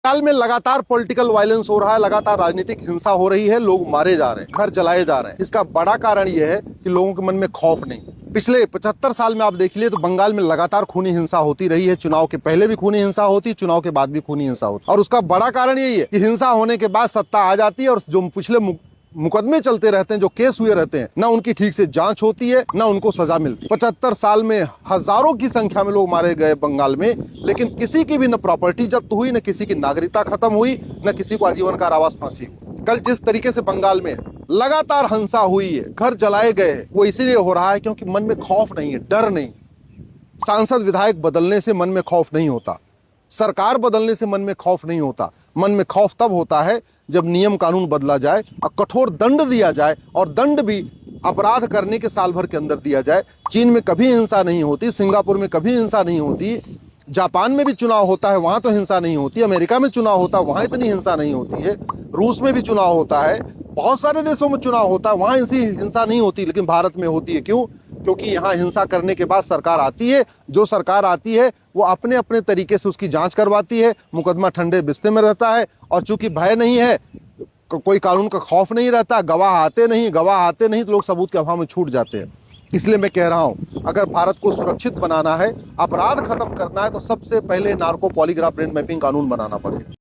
बंगाल में लगातार political violence हो रहा है, लगातार राजनीतिक हिंसा हो रही है, लोग मारे जा रहे हैं, घर जलाए जा रहे हैं। इसका बड़ा कारण यह है कि लोगों के मन में खौफ नहीं। पिछले 75 साल में आप देख लिए तो बंगाल में लगातार खूनी हिंसा होती रही है। चुनाव के पहले भी खूनी हिंसा होती, चुनाव के बाद भी खूनी हिंसा होती, और उसका बड़ा कारण यही है कि हिंसा होने के बाद सत्ता आ जाती है और जो पिछले मुकदमे चलते रहते हैं, जो केस हुए रहते हैं, ना उनकी ठीक से जांच होती है, ना उनको सजा मिलती। 75 साल में हजारों की संख्या में लोग मारे गए बंगाल में, लेकिन किसी की भी न प्रॉपर्टी जब्त हुई, न किसी की नागरिकता खत्म हुई, न किसी को आजीवन कारावास फांसी हुई। कल जिस तरीके से बंगाल में लगातार हिंसा हुई है, घर जलाए गए, वो इसीलिए हो रहा है क्योंकि मन में खौफ नहीं है, डर नहीं। सांसद विधायक बदलने से मन में खौफ नहीं होता, सरकार बदलने से मन में खौफ नहीं होता। मन में खौफ तब होता है जब नियम कानून बदला जाए और कठोर दंड दिया जाए, और दंड भी अपराध करने के साल भर के अंदर दिया जाए। चीन में कभी हिंसा नहीं होती, सिंगापुर में कभी हिंसा नहीं होती, जापान में भी चुनाव होता है, वहां तो हिंसा नहीं होती, अमेरिका में चुनाव होता है, वहां इतनी हिंसा नहीं होती है, रूस में भी चुनाव होता है, बहुत सारे देशों में चुनाव होता है, वहां ऐसी हिंसा नहीं होती, लेकिन भारत में होती है। क्यों? क्योंकि यहाँ हिंसा करने के बाद सरकार आती है, जो सरकार आती है वो अपने अपने तरीके से उसकी जांच करवाती है, मुकदमा ठंडे बिस्ते में रहता है, और चूंकि भय नहीं है, कोई कानून का खौफ नहीं रहता, गवाह आते नहीं तो लोग सबूत के अभाव में छूट जाते हैं। इसलिए मैं कह रहा हूं, अगर भारत को सुरक्षित बनाना है, अपराध खत्म करना है, तो सबसे पहले नार्को पॉलीग्राफ ब्रेन मैपिंग कानून बनाना पड़ेगा।